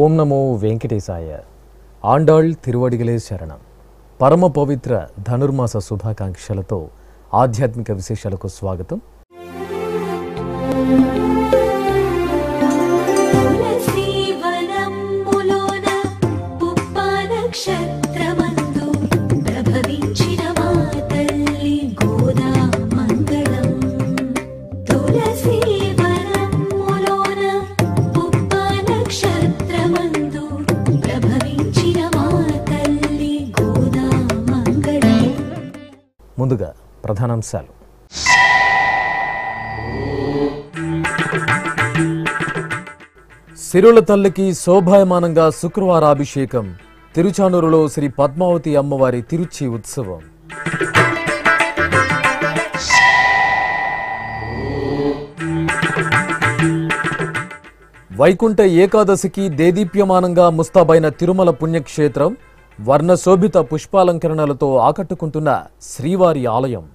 ఓం నమో వెంకటేశాయ. ఆండాళ్ తిరువడిగలే శరణం. పరమ పవిత్ర ధనుర్మాస శుభాకాంక్షలతో ఆధ్యాత్మిక విశేషాలకు స్వాగతం. ముందుగా ప్రధానాంశాలు. సిరుల తల్లికి శోభాయమానంగా శుక్రవారాభిషేకం. తిరుచానూరులో శ్రీ పద్మావతి అమ్మవారి తిరుచి ఉత్సవం. వైకుంఠ ఏకాదశికి దేదీప్యమానంగా ముస్తాబైన తిరుమల పుణ్యక్షేత్రం. వర్ణశోభిత పుష్పాలంకరణలతో ఆకట్టుకుంటున్న శ్రీవారి ఆలయం.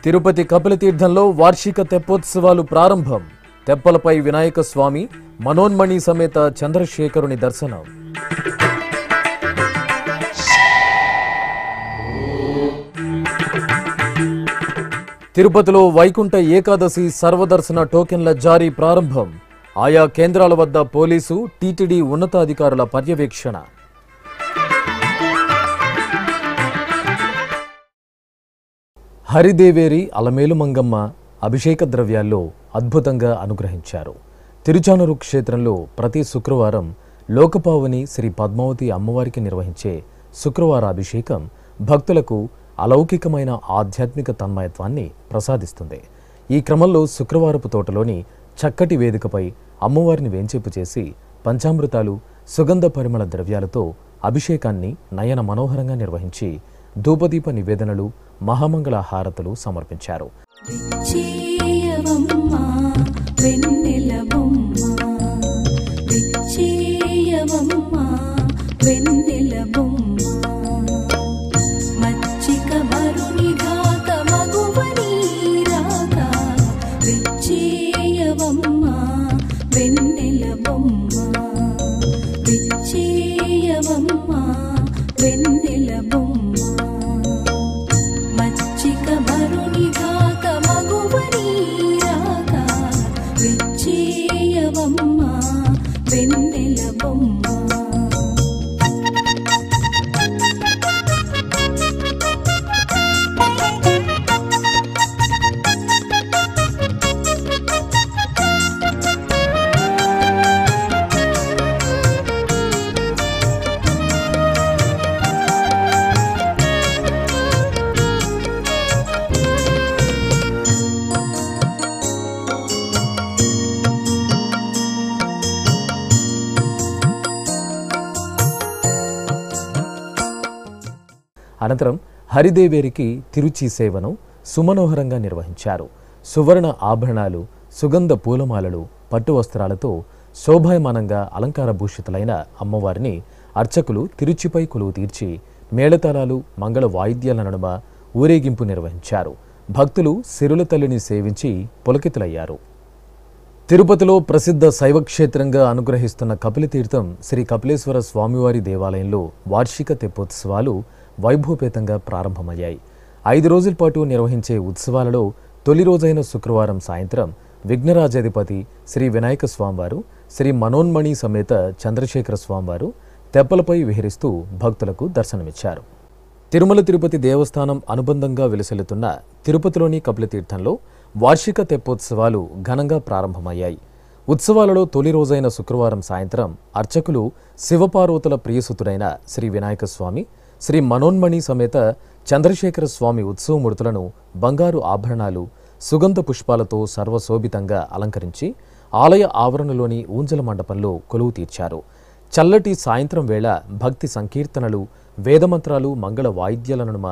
తిరుపతి కపిలతీర్థంలో వార్షిక తెప్పోత్సవాలు ప్రారంభం. తెప్పలపై వినాయక స్వామి, మనోన్మణి సమేత చంద్రశేఖరుని దర్శనం. తిరుపతిలో వైకుంఠ ఏకాదశి సర్వదర్శన టోకెన్ల జారీ ప్రారంభం. ఆయా కేంద్రాల వద్ద పోలీసు, టీటీడీ ఉన్నతాధికారుల పర్యవేక్షణ. హరిదేవేరి అలమేలు మంగమ్మ అభిషేక ద్రవ్యాల్లో అద్భుతంగా అనుగ్రహించారు. తిరుచానూరు క్షేత్రంలో ప్రతి శుక్రవారం లోకపావని శ్రీ పద్మావతి అమ్మవారికి నిర్వహించే శుక్రవారాభిషేకం భక్తులకు అలౌకికమైన ఆధ్యాత్మిక తన్మయత్వాన్ని ప్రసాదిస్తుంది. ఈ క్రమంలో శుక్రవారపు తోటలోని చక్కటి వేదికపై అమ్మవారిని వేంచేపు చేసి పంచామృతాలు, సుగంధ పరిమళ ద్రవ్యాలతో అభిషేకాన్ని నయన మనోహరంగా నిర్వహించి ధూపదీప నివేదనలు, మహామంగళ హారతులు సమర్పించారు. అనంతరం హరిదేవేరికి తిరుచి సేవను సుమనోహరంగా నిర్వహించారు. సువర్ణ ఆభరణాలు, సుగంధ పూలమాలలు, పట్టు వస్త్రాలతో శోభాయమానంగా అలంకార భూషితులైన అమ్మవారిని అర్చకులు తిరుచిపై కొలువు తీర్చి మేళతాళాలు, మంగళ వాయిద్యాల నడుమ ఊరేగింపు నిర్వహించారు. భక్తులు సిరుల తల్లిని సేవించి పులకితులయ్యారు. తిరుపతిలో ప్రసిద్ధ శైవక్షేత్రంగా అనుగ్రహిస్తున్న కపిలతీర్థం శ్రీ కపిలేశ్వర స్వామివారి దేవాలయంలో వార్షిక తెప్పోత్సవాలు వైభవపేతంగా ప్రారంభమయ్యాయి. 5 రోజుల పాటు నిర్వహించే ఉత్సవాలలో తొలి రోజైన శుక్రవారం సాయంత్రం విఘ్నరాజాధిపతి శ్రీ వినాయక స్వామివారు, శ్రీ మనోన్మణి సమేత చంద్రశేఖర స్వామివారు తెప్పలపై విహరిస్తూ భక్తులకు దర్శనమిచ్చారు. తిరుమల తిరుపతి దేవస్థానం అనుబంధంగా విలసిల్లుతున్న తిరుపతిలోని కపిలతీర్థంలో వార్షిక తెప్పోత్సవాలు ఘనంగా ప్రారంభమయ్యాయి. ఉత్సవాలలో తొలి రోజైన శుక్రవారం సాయంత్రం అర్చకులు శివపార్వతుల ప్రియసుతుడైన శ్రీ వినాయక స్వామి, శ్రీ మనోన్మణి సమేత చంద్రశేఖర స్వామి ఉత్సవమూర్తులను బంగారు ఆభరణాలు, సుగంధ పుష్పాలతో సర్వశోభితంగా అలంకరించి ఆలయ ఆవరణలోని ఊంజల మండపంలో కొలువు తీర్చారు. చల్లటి సాయంత్రం వేళ భక్తి సంకీర్తనలు, వేదమంత్రాలు, మంగళ వాయిద్యాల నడుమ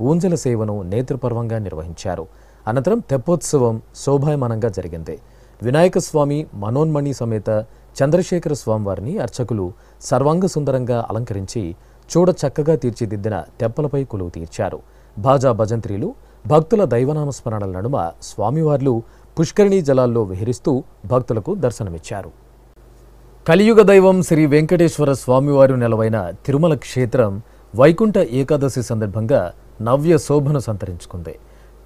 ఊంజల సేవను నేత్రపర్వంగా నిర్వహించారు. అనంతరం తెప్పోత్సవం శోభాయమానంగా జరిగింది. వినాయక స్వామి, మనోన్మణి సమేత చంద్రశేఖర స్వామివారిని అర్చకులు సర్వాంగ సుందరంగా అలంకరించి చూడ చక్కగా తీర్చిదిద్దిన తెప్పలపై కొలువు తీర్చారు. భాజా భజంత్రీలు, భక్తుల దైవనామస్మరణల నడుమ స్వామివార్లు పుష్కరిణీ జలాల్లో విహరిస్తూ భక్తులకు దర్శనమిచ్చారు. కలియుగ దైవం శ్రీ వెంకటేశ్వర స్వామివారు నెలవైన తిరుమల క్షేత్రం వైకుంఠ ఏకాదశి సందర్భంగా నవ్య శోభను సంతరించుకుంది.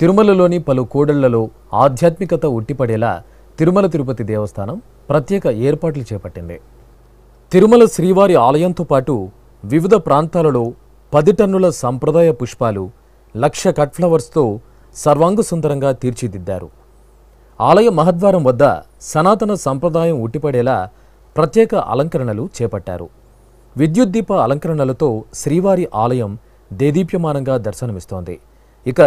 తిరుమలలోని పలు కూడళ్లలో ఆధ్యాత్మికత ఉట్టిపడేలా తిరుమల తిరుపతి దేవస్థానం ప్రత్యేక ఏర్పాట్లు చేపట్టింది. తిరుమల శ్రీవారి ఆలయంతో పాటు వివిధ ప్రాంతాలలో 10 టన్నుల సంప్రదాయ పుష్పాలు, 1,00,000 కట్ఫ్లవర్స్తో సర్వాంగ సుందరంగా తీర్చిదిద్దారు. ఆలయ మహద్వారం వద్ద సనాతన సంప్రదాయం ఉట్టిపడేలా ప్రత్యేక అలంకరణలు చేపట్టారు. విద్యుత్ దీప అలంకరణలతో శ్రీవారి ఆలయం దేదీప్యమానంగా దర్శనమిస్తోంది. ఇక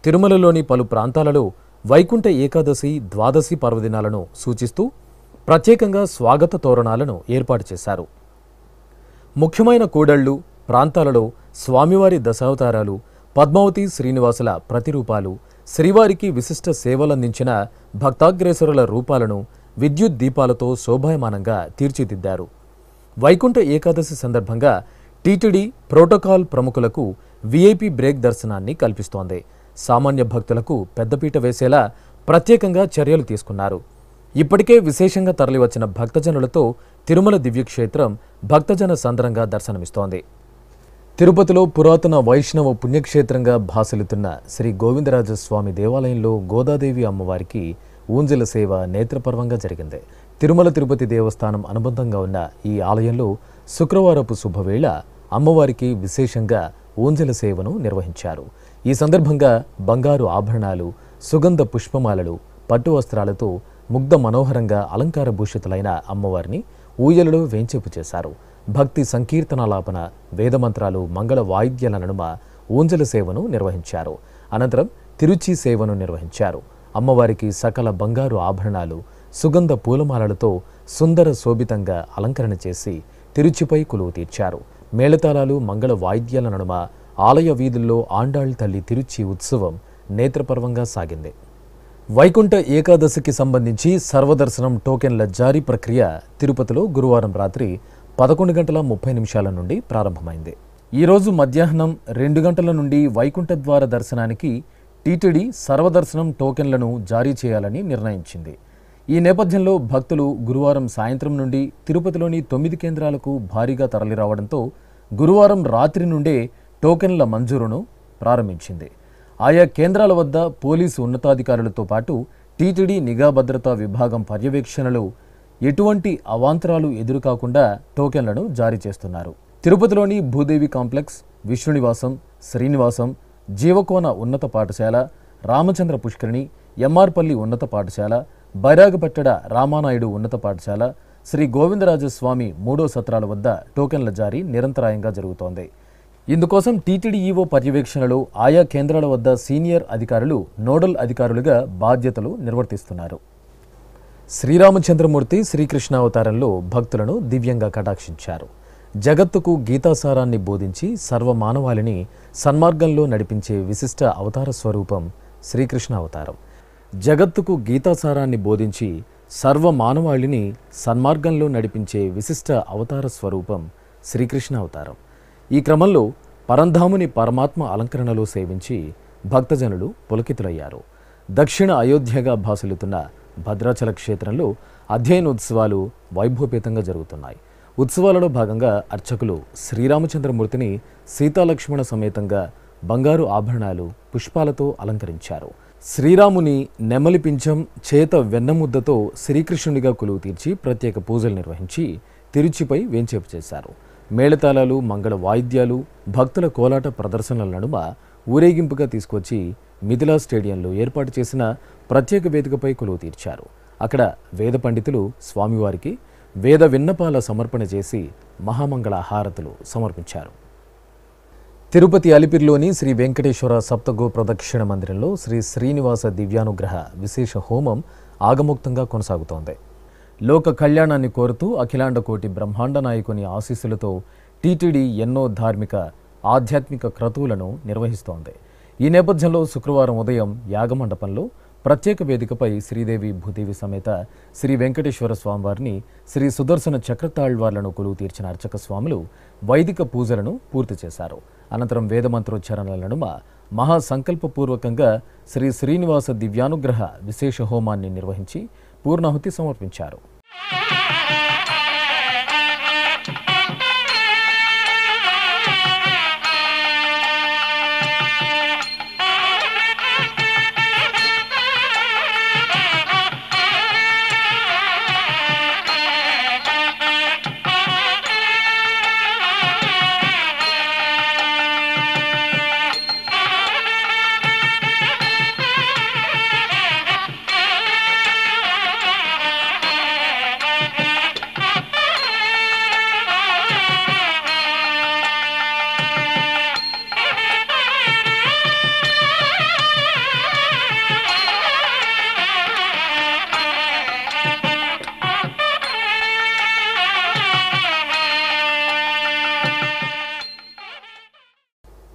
తిరుమలలోని పలు ప్రాంతాలలో వైకుంఠ ఏకాదశి, ద్వాదశి పర్వదినాలను సూచిస్తూ ప్రత్యేకంగా స్వాగత తోరణాలను ఏర్పాటు చేశారు. ముఖ్యమైన కూడళ్లు, ప్రాంతాలలో స్వామివారి దశావతారాలు, పద్మావతి శ్రీనివాసుల ప్రతిరూపాలు, శ్రీవారికి విశిష్ట సేవలందించిన భక్తాగ్రేసరుల రూపాలను విద్యుత్ దీపాలతో శోభాయమానంగా తీర్చిదిద్దారు. వైకుంఠ ఏకాదశి సందర్భంగా టీటీడీ ప్రోటోకాల్ ప్రముఖులకు వీఐపీ బ్రేక్ దర్శనాన్ని కల్పిస్తోంది. సామాన్య భక్తులకు పెద్దపీట వేసేలా ప్రత్యేకంగా చర్యలు తీసుకున్నారు. ఇప్పటికే విశేషంగా తరలివచ్చిన భక్తజనులతో తిరుమల దివ్యక్షేత్రం భక్తజన సందరంగా దర్శనమిస్తోంది. తిరుపతిలో పురాతన వైష్ణవ పుణ్యక్షేత్రంగా భాసలుతున్న శ్రీ గోవిందరాజస్వామి దేవాలయంలో గోదాదేవి అమ్మవారికి ఊంజల సేవ నేత్రపర్వంగా జరిగింది. తిరుమల తిరుపతి దేవస్థానం అనుబంధంగా ఉన్న ఈ ఆలయంలో శుక్రవారపు శుభవేళ అమ్మవారికి విశేషంగా ఊంజల సేవను నిర్వహించారు. ఈ సందర్భంగా బంగారు ఆభరణాలు, సుగంధ పుష్పమాలలు, పట్టు వస్త్రాలతో ముగ్ధ మనోహరంగా అలంకార భూషితులైన అమ్మవారిని ఊయలలో వేంచేపు చేశారు. భక్తి సంకీర్తనాలాపన, వేదమంత్రాలు, మంగళ వాయిద్యాల నడుమ ఊంజల సేవను నిర్వహించారు. అనంతరం తిరుచి సేవను నిర్వహించారు. అమ్మవారికి సకల బంగారు ఆభరణాలు, సుగంధ పూలమాలలతో సుందర శోభితంగా అలంకరణ చేసి తిరుచిపై కొలువు తీర్చారు. మేళతాళాలు, మంగళ వాయిద్యాల నడుమ ఆలయ వీధుల్లో ఆండాళ్ తల్లి తిరుచి ఉత్సవం నేత్రపర్వంగా సాగింది. వైకుంఠ ఏకాదశికి సంబంధించి సర్వదర్శనం టోకెన్ల జారీ ప్రక్రియ తిరుపతిలో గురువారం రాత్రి 11:30 నుండి ప్రారంభమైంది. ఈరోజు మధ్యాహ్నం 2 గంటల నుండి వైకుంఠ ద్వార దర్శనానికి టీటీడీ సర్వదర్శనం టోకెన్లను జారీ చేయాలని నిర్ణయించింది. ఈ నేపథ్యంలో భక్తులు గురువారం సాయంత్రం నుండి తిరుపతిలోని 9 కేంద్రాలకు భారీగా తరలిరావడంతో గురువారం రాత్రి నుండే టోకెన్ల మంజూరును ప్రారంభించింది. ఆయా కేంద్రాల వద్ద పోలీసు ఉన్నతాధికారులతో పాటు టీటీడీ నిఘా భద్రతా విభాగం పర్యవేక్షణలో ఎటువంటి అవాంతరాలు ఎదురుకాకుండా టోకెన్లను జారీ చేస్తున్నారు. తిరుపతిలోని భూదేవి కాంప్లెక్స్, విష్ణునివాసం, శ్రీనివాసం, జీవకోన ఉన్నత పాఠశాల, రామచంద్ర పుష్కరిణి, ఎంఆర్పల్లి ఉన్నత పాఠశాల, బైరాగపట్టడ రామానాయుడు ఉన్నత పాఠశాల, శ్రీ గోవిందరాజస్వామి 3వ సత్రాల వద్ద టోకెన్ల జారీ నిరంతరాయంగా జరుగుతోంది. ఇందుకోసం టీటీడీ ఈవో పర్యవేక్షణలో ఆయా కేంద్రాల వద్ద సీనియర్ అధికారులు నోడల్ అధికారులుగా బాధ్యతలు నిర్వర్తిస్తున్నారు. శ్రీరామచంద్రమూర్తి శ్రీకృష్ణావతారంలో భక్తులను దివ్యంగా కటాక్షించారు. జగత్తుకు గీతాసారాన్ని బోధించి సర్వమానవాళిని సన్మార్గంలో నడిపించే విశిష్ట అవతార స్వరూపం శ్రీకృష్ణ అవతారం. జగత్తుకు గీతాసారాన్ని బోధించి సర్వమానవాళిని సన్మార్గంలో నడిపించే విశిష్ట అవతార స్వరూపం శ్రీకృష్ణ అవతారం. ఈ క్రమంలో పరంధాముని పరమాత్మ అలంకరణలో సేవించి భక్తజనులు పులకితులయ్యారు. దక్షిణ అయోధ్యగా భాసలుతున్న భద్రాచల క్షేత్రంలో అధ్యయనోత్సవాలు వైభవపేతంగా జరుగుతున్నాయి. ఉత్సవాలలో భాగంగా అర్చకులు శ్రీరామచంద్రమూర్తిని సీతాలక్ష్మణ సమేతంగా బంగారు ఆభరణాలు, పుష్పాలతో అలంకరించారు. శ్రీరాముని నెమలి పింఛం, చేత వెన్నముద్దతో శ్రీకృష్ణునిగా కొలువు తీర్చి ప్రత్యేక పూజలు నిర్వహించి తిరుచిపై వేంచేపు చేశారు. మేళతాళాలు, మంగళ వాయిద్యాలు, భక్తుల కోలాట ప్రదర్శనల నడుమ ఊరేగింపుగా తీసుకొచ్చి మిథిలా స్టేడియంలో ఏర్పాటు చేసిన ప్రత్యేక వేదికపై కొలువు తీర్చారు. అక్కడ వేద పండితులు స్వామివారికి వేద విన్నపాల సమర్పణ చేసి మహామంగళ హారతులు సమర్పించారు. తిరుపతి అలిపిరిలోని శ్రీ వెంకటేశ్వర సప్తగో ప్రదక్షిణ మందిరంలో శ్రీ శ్రీనివాస దివ్యానుగ్రహ విశేష హోమం ఆగమోక్తంగా కొనసాగుతోంది. లోక కళ్యాణాన్ని కోరుతూ అఖిలాండ కోటి బ్రహ్మాండ నాయకుని ఆశీస్సులతో టీటీడీ ఎన్నో ధార్మిక ఆధ్యాత్మిక క్రతువులను నిర్వహిస్తోంది. ఈ నేపథ్యంలో శుక్రవారం ఉదయం యాగమండపంలో ప్రత్యేక వేదికపై శ్రీదేవి భూదేవి సమేత శ్రీ వెంకటేశ్వర స్వామివారిని శ్రీ సుదర్శన చక్రతాళ్వార్లను కొలువు తీర్చిన అర్చక స్వాములు వైదిక పూజలను పూర్తి చేశారు. అనంతరం వేదమంత్రోచ్చారణల నడుమ మహాసంకల్పపూర్వకంగా శ్రీ శ్రీనివాస దివ్యానుగ్రహ విశేష హోమాన్ని నిర్వహించి పూర్ణాహుతి సమర్పించారు.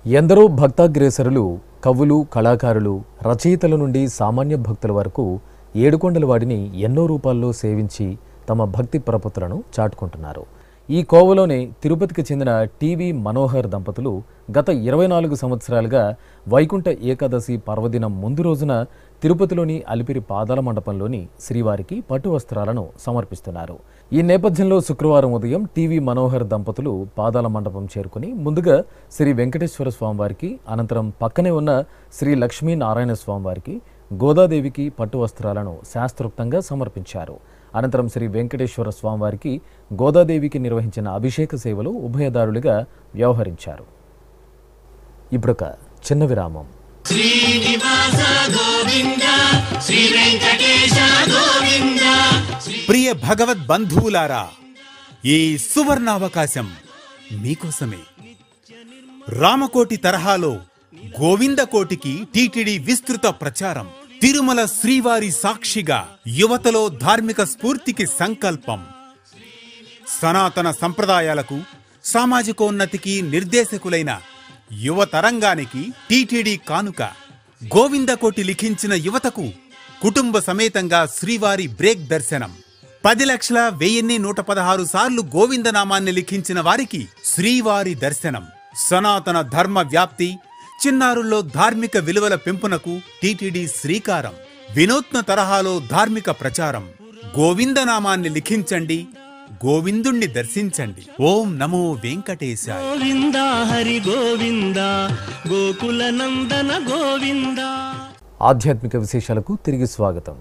ఎందరో భక్తాగ్రేసరులు, కవులు, కళాకారులు, రచయితల నుండి సామాన్య భక్తుల వరకు ఏడుకొండల వాడిని ఎన్నో రూపాల్లో సేవించి తమ భక్తి ప్రపత్తులను చాటుకుంటున్నారు. ఈ కోవలోనే తిరుపతికి చెందిన టీవీ మనోహర్ దంపతులు గత 24 సంవత్సరాలుగా వైకుంఠ ఏకాదశి పర్వదినం ముందు రోజున తిరుపతిలోని అలిపిరి పాదాల మండపంలోని శ్రీవారికి పట్టు వస్త్రాలను సమర్పిస్తున్నారు. ఈ నేపథ్యంలో శుక్రవారం ఉదయం టీవీ మనోహర్ దంపతులు పాదాల మండపం చేరుకుని ముందుగా శ్రీ వెంకటేశ్వర స్వామివారికి, అనంతరం పక్కనే ఉన్న శ్రీ లక్ష్మీనారాయణ స్వామివారికి, గోదాదేవికి పట్టు వస్త్రాలను శాస్త్రోక్తంగా సమర్పించారు. అనంతరం శ్రీ వెంకటేశ్వర స్వామివారికి, గోదాదేవికి నిర్వహించిన అభిషేక సేవలు ఉభయదారులుగా వ్యవహరించారు. ఇప్పుడొక చిన్న విరామం. ప్రియ భగవద్ బంధువులారా, ఈ సువర్ణావకాశం మీకోసమే. రామకోటి తరహాలో గోవిందకోటికి టీటీడీ విస్తృత ప్రచారం. తిరుమల శ్రీవారి సాక్షిగా యువతలో ధార్మిక స్ఫూర్తికి సంకల్పం. సనాతన సంప్రదాయాలకు, సామాజికోన్నతికి నిర్దేశకులైన యువతరంగానికి టీటీడీ కానుక. గోవిందకోటి లిఖించిన యువతకు కుటుంబ సమేతంగా శ్రీవారి బ్రేక్ దర్శనం. 10,01,116 సార్లు గోవిందనామాన్ని లిఖించిన వారికి శ్రీవారి దర్శనం. సనాతన ధర్మ వ్యాప్తి, చిన్నారుల్లో ధార్మిక విలువల పెంపునకు టీటీడీ శ్రీకారం. వినూత్న తరహాలో ధార్మిక ప్రచారం. గోవిందనామాన్ని లిఖించండి, గోవిందుణ్ణి దర్శించండి. ఓం నమో వెంకటేశాయ. గోవింద హరి గోవింద, గోకుల నందన గోవింద. ఆధ్యాత్మిక విశేషాలకు తిరిగి స్వాగతం.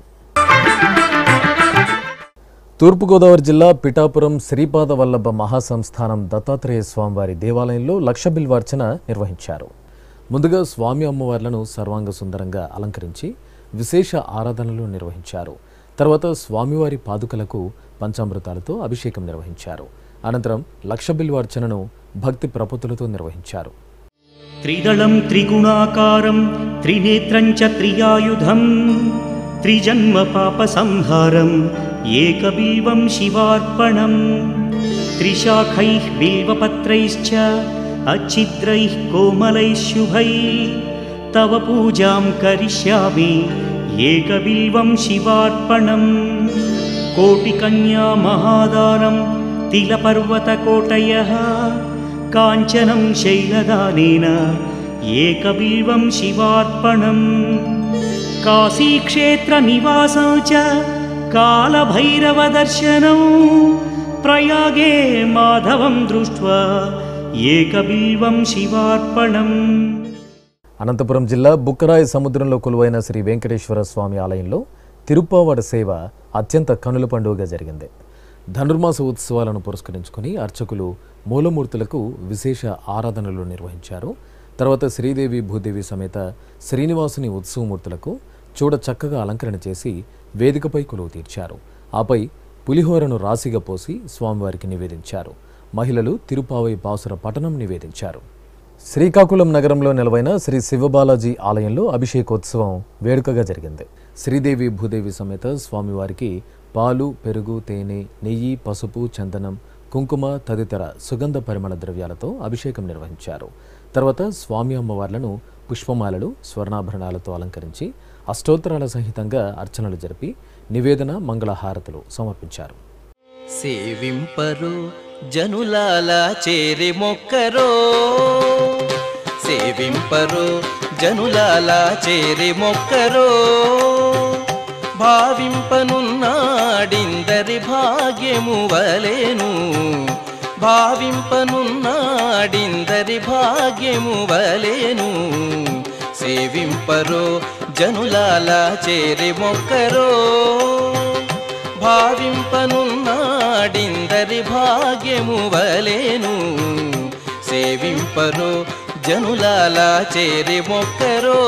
తూర్పుగోదావరి జిల్లా పిఠాపురం శ్రీపాద వల్లభ మహాసంస్థానం దత్తాత్రేయ స్వామివారి దేవాలయంలో లక్ష బిల్వార్చన నిర్వహించారు. ముందుగా స్వామి అమ్మవార్లను సర్వాంగ సుందరంగా అలంకరించి విశేష ఆరాధనలు నిర్వహించారు. తర్వాత స్వామివారి పాదుకలకు పంచామృతాలతో అభిషేకం నిర్వహించారు. అనంతరం లక్ష బిల్వార్చనను భక్తి ప్రపత్తులతో నిర్వహించారు. త్రిదళం త్రిగుణాకారం త్రినేత్రం చ త్రియాయుధం త్రిజన్మ పాప సంహారం ఏకబిల్వం శివార్పణం త్రిశాఖైః బిల్వపత్రైశ్చ అచ్ఛిద్రైః కోమలైః శుభైః తవ పూజాం కరిష్యామి ఏకబిల్వం శివార్పణం కోటికన్యా మహాదానం తిలపర్వతకోటయః కాంచనం శైలదానేన ఏకబిల్వం శివార్పణం కాశీక్షేత్ర నివాసం చ కాలభైరవ దర్శనం ప్రయాగే మాధవం దృష్ట్వా ఏకబిల్వం శివార్పణం. అనంతపురం జిల్లా బుక్కరాయ సముద్రంలో కొలువైన శ్రీ వెంకటేశ్వర స్వామి ఆలయంలో తిరుప్పావడ సేవ అత్యంత కనుల పండుగగా జరిగింది. ధనుర్మాస ఉత్సవాలను పురస్కరించుకుని అర్చకులు మూలమూర్తులకు విశేష ఆరాధనలు నిర్వహించారు. తర్వాత శ్రీదేవి భూదేవి సమేత శ్రీనివాసుని ఉత్సవమూర్తులకు చూడ చక్కగా అలంకరణ చేసి వేదికపై కొలువు తీర్చారు. ఆపై పులిహోరను రాశిగా పోసి స్వామివారికి నివేదించారు. మహిళలు తిరుపావై పాసుర పఠనం నివేదించారు. శ్రీకాకుళం నగరంలో నెలవైన శ్రీ శివబాలాజీ ఆలయంలో అభిషేకోత్సవం వేడుకగా జరిగింది. శ్రీదేవి భూదేవి సమేత స్వామివారికి పాలు, పెరుగు, తేనె, నెయ్యి, పసుపు, చందనం, కుంకుమ తదితర సుగంధ పరిమళ ద్రవ్యాలతో అభిషేకం నిర్వహించారు. తర్వాత స్వామి అమ్మవార్లను పుష్పమాలలు, స్వర్ణాభరణాలతో అలంకరించి అష్టోత్తరాల సహితంగా అర్చనలు జరిపి నివేదన, మంగళహారతులు సమర్పించారు. సేవింపరు జనులాల చేరి మొక్కరో, సేవింపరు జనులాల చేరి మొక్కరో, భావింపనున్నాడిందరి భాగ్యము వలెను, భావింపనున్నాడిందరి భాగ్యము వలెను. సేవింపరో జనులాల చేరి మొక్కరో, భావింపనున్నాడిందరి భాగ్యము వలెను. సేవింపరో జనులాల చేరి మొక్కరో.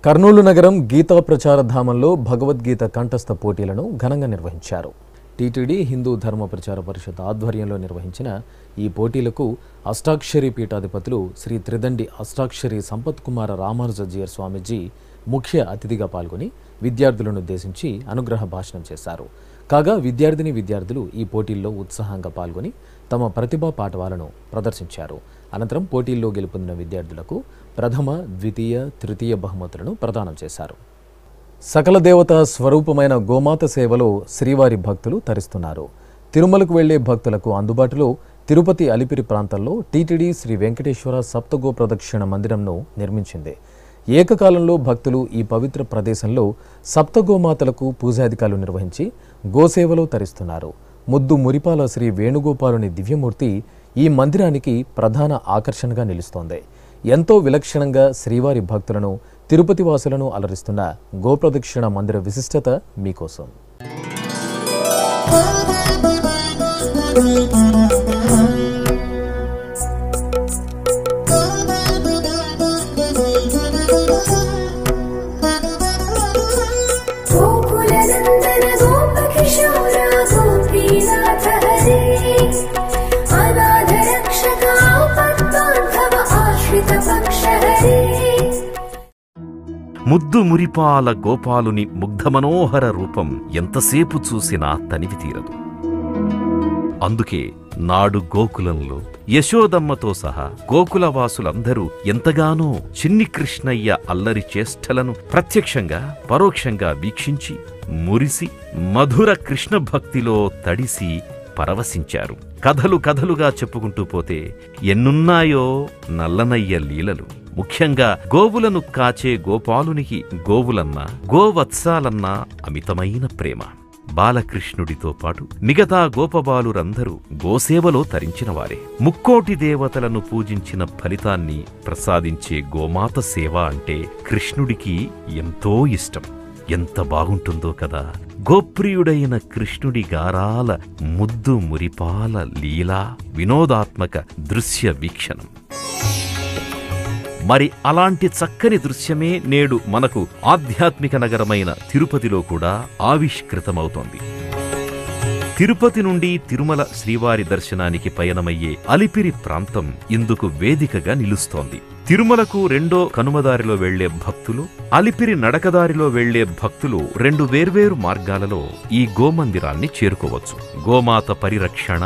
కర్నూలు నగరం గీతా ప్రచార ధామంలో భగవద్గీత కంఠస్థ పోటీలను ఘనంగా నిర్వహించారు. టీటీడీ హిందూ ధర్మ ప్రచార పరిషత్ ఆధ్వర్యంలో నిర్వహించిన ఈ పోటీలకు అష్టాక్షరి పీఠాధిపతులు శ్రీ త్రిదండి అష్టాక్షరి సంపత్ కుమార రామానుజీయర్ స్వామీజీ ముఖ్య అతిథిగా పాల్గొని విద్యార్థులను ఉద్దేశించి అనుగ్రహ భాషణం చేశారు. కాగా విద్యార్థులు ఈ పోటీల్లో ఉత్సాహంగా పాల్గొని తమ ప్రతిభా పాఠవాలను ప్రదర్శించారు. అనంతరం పోటీల్లో గెలుపొందిన విద్యార్థులకు ప్రథమ, ద్వితీయ, తృతీయ బహుమతులను ప్రదానం చేశారు. సకల దేవత స్వరూపమైన గోమాత సేవలో శ్రీవారి భక్తులు తరిస్తున్నారు. తిరుమలకు వెళ్లే భక్తులకు అందుబాటులో తిరుపతి అలిపిరి ప్రాంతంలో టీటీడీ శ్రీ వెంకటేశ్వర సప్తగో ప్రదక్షిణ మందిరంను నిర్మించింది. ఏకకాలంలో భక్తులు ఈ పవిత్ర ప్రదేశంలో సప్తగోమాతలకు పూజాధికారులు నిర్వహించి గోసేవలో తరిస్తున్నారు. ముద్దు మురిపాల శ్రీ వేణుగోపాలుని దివ్యమూర్తి ఈ మందిరానికి ప్రధాన ఆకర్షణగా నిలుస్తోంది. ఎంతో విలక్షణంగా శ్రీవారి భక్తులను, తిరుపతి వాసులను అలరిస్తున్న గోప్రదక్షిణ మందిర విశిష్టత మీకోసం. ముద్దు మురిపాల గోపాలుని ముగ్ధమనోహర రూపం ఎంతసేపు చూసినా తనివి తీరదు. అందుకే నాడు గోకులంలో యశోదమ్మతో సహా గోకులవాసులందరూ ఎంతగానో చిన్ని కృష్ణయ్య అల్లరి చేష్టలను ప్రత్యక్షంగా పరోక్షంగా వీక్షించి మురిసి మధుర కృష్ణ భక్తిలో తడిసి పరవశించారు. కథలుగా చెప్పుకుంటూ పోతే ఎన్నున్నాయో నల్లనయ్య లీలలు. ముఖ్యంగా గోవులను కాచే గోపాలునికి గోవులన్నా గోవత్సాలన్నా అమితమైన ప్రేమ. బాలకృష్ణుడితో పాటు మిగతా గోపబాలురందరూ గోసేవలో తరించినవారే. ముక్కోటి దేవతలను పూజించిన ఫలితాన్ని ప్రసాదించే గోమాత సేవ అంటే కృష్ణుడికి ఎంతో ఇష్టం. ఎంత బాగుంటుందో కదా గోప్రియుడైన కృష్ణుడి గారాల ముద్దు మురిపాల లీలా వినోదాత్మక దృశ్య వీక్షణం. మరి అలాంటి చక్కని దృశ్యమే నేడు మనకు ఆధ్యాత్మిక నగరమైన తిరుపతిలో కూడా ఆవిష్కృతమవుతోంది. తిరుపతి నుండి తిరుమల శ్రీవారి దర్శనానికి పయనమయ్యే అలిపిరి ప్రాంతం ఇందుకు వేదికగా నిలుస్తోంది. తిరుమలకు రెండో కనుమదారిలో వెళ్లే భక్తులు, అలిపిరి నడకదారిలో వెళ్లే భక్తులు రెండు వేర్వేరు మార్గాలలో ఈ గోమందిరాన్ని చేరుకోవచ్చు. గోమాత పరిరక్షణ,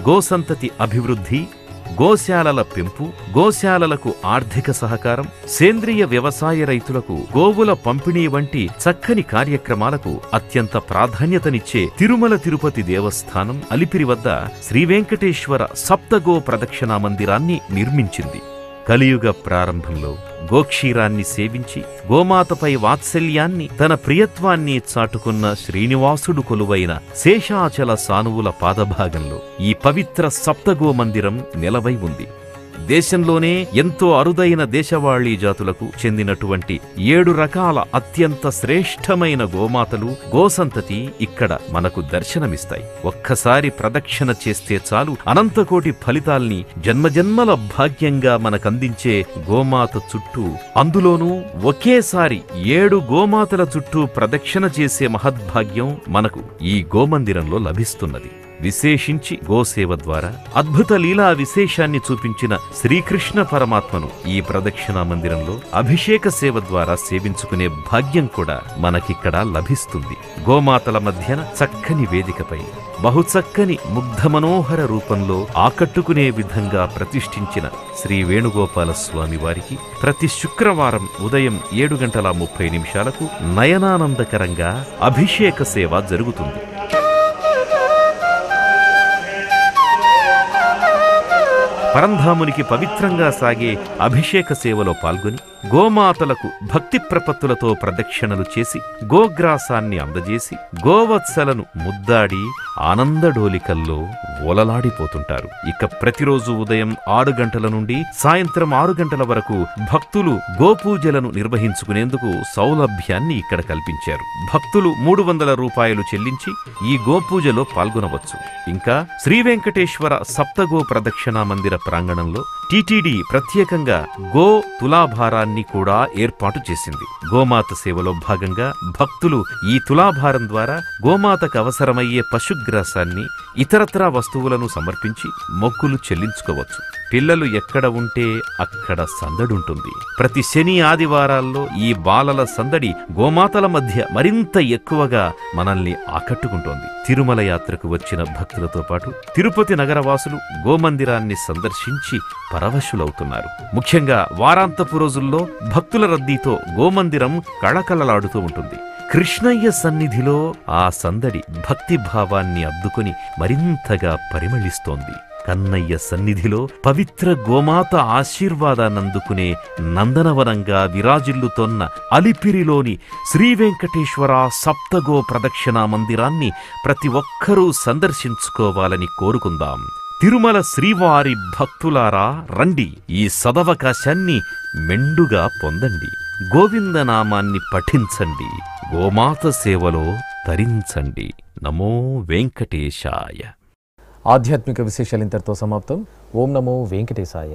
గోసంతతి అభివృద్ధి, గోశాలల పెంపు, గోశాలలకు ఆర్థిక సహకారం, సేంద్రియ వ్యవసాయ రైతులకు గోవుల పంపిణీ వంటి చక్కని కార్యక్రమాలకు అత్యంత ప్రాధాన్యతనిచ్చే తిరుమల తిరుపతి దేవస్థానం అలిపిరి వద్ద శ్రీవెంకటేశ్వర సప్తగో ప్రదక్షిణా మందిరాన్ని నిర్మించింది. కలియుగ ప్రారంభంలో గోక్షీరాన్ని సేవించి గోమాతపై వాత్సల్యాన్ని, తన ప్రియత్వాన్ని చాటుకున్న శ్రీనివాసుడు కొలువైన శేషాచల సానువుల పాదభాగంలో ఈ పవిత్ర సప్తగో మందిరం నెలవై ఉంది. దేశంలోనే ఎంతో అరుదైన దేశవాళీ జాతులకు చెందినటువంటి 7 రకాల అత్యంత శ్రేష్టమైన గోమాతలు, గోసంతతి ఇక్కడ మనకు దర్శనమిస్తాయి. ఒక్కసారి ప్రదక్షిణ చేస్తే చాలు అనంతకోటి ఫలితాల్ని జన్మజన్మల భాగ్యంగా మనకందించే గోమాత చుట్టూ, అందులోనూ ఒకేసారి 7 గోమాతల చుట్టూ ప్రదక్షిణ చేసే మహద్భాగ్యం మనకు ఈ గోమందిరంలో లభిస్తున్నది. విశేషించి గోసేవ ద్వారా అద్భుత లీలా విశేషాన్ని చూపించిన శ్రీకృష్ణ పరమాత్మను ఈ ప్రదక్షిణా మందిరంలో అభిషేక సేవ ద్వారా సేవించుకునే భాగ్యం కూడా మనకిక్కడ లభిస్తుంది. గోమాతల మధ్యన చక్కని వేదికపై బహుచక్కని ముగ్ధ మనోహర రూపంలో ఆకట్టుకునే విధంగా ప్రతిష్ఠించిన శ్రీ వేణుగోపాల స్వామి వారికి ప్రతి శుక్రవారం ఉదయం 7:30 నయనానందకరంగా అభిషేక సేవ జరుగుతుంది. పరంధామునికి పవిత్రంగా సాగే అభిషేక సేవలో పాల్గొని గోమాతలకు భక్తి ప్రపత్తులతో ప్రదక్షిణలు చేసి గోగ్రాసాన్ని అందజేసి గోవత్సలను ముద్దాడి ఆనందడోలికల్లో ఓలలాడిపోతుంటారు. ఇక ప్రతిరోజు ఉదయం 6 గంటల నుండి సాయంత్రం 6 గంటల వరకు భక్తులు గోపూజలను నిర్వహించుకునేందుకు సౌలభ్యాన్ని ఇక్కడ కల్పించారు. భక్తులు 300 రూపాయలు చెల్లించి ఈ గోపూజలో పాల్గొనవచ్చు. ఇంకా శ్రీ వెంకటేశ్వర సప్తగో ప్రదక్షిణా మందిర ప్రాంగణంలో టీటీడీ ప్రత్యేకంగా గో తులాభారాన్ని కూడా ఏర్పాటు చేసింది. గోమాత సేవలో భాగంగా భక్తులు ఈ తులాభారం ద్వారా గోమాతకు అవసరమయ్యే పశుగ్రాసాన్ని ఇతరత్రా వస్తువులను సమర్పించి మొక్కులు చెల్లించుకోవచ్చు. పిల్లలు ఎక్కడ ఉంటే అక్కడ సందడుంటుంది. ప్రతి శని ఆదివారాల్లో ఈ బాలల సందడి గోమాతల మధ్య మరింత ఎక్కువగా మనల్ని ఆకట్టుకుంటోంది. తిరుమల యాత్రకు వచ్చిన భక్తులతో పాటు తిరుపతి నగరవాసులు గోమందిరాన్ని సందర్శించి పరవశులవుతున్నారు. ముఖ్యంగా వారాంతపు రోజుల్లో భక్తుల రద్దీతో గోమందిరం కళకళలాడుతూ ఉంటుంది. కృష్ణయ్య సన్నిధిలో ఆ సందడి భక్తిభావాన్ని అద్దుకుని మరింతగా పరిమళిస్తోంది. కన్నయ్య సన్నిధిలో పవిత్ర గోమాత ఆశీర్వాదాన్నందుకునే నందనవనంగా విరాజిల్లుతోన్న అలిపిరిలోని శ్రీవెంకటేశ్వర సప్తగో ప్రదక్షిణా మందిరాన్ని ప్రతి ఒక్కరూ సందర్శించుకోవాలని కోరుకుందాం. తిరుమల శ్రీవారి భక్తులారా రండి, ఈ సదవకాశాన్ని మెండుగా పొందండి. గోవిందనామాన్ని పఠించండి, గోమాత సేవలో తరించండి. నమో వెంకటేశాయ. ఆధ్యాత్మిక విశేషాలు ఇంతటితో సమాప్తం. ఓం నమో వెంకటేశాయ.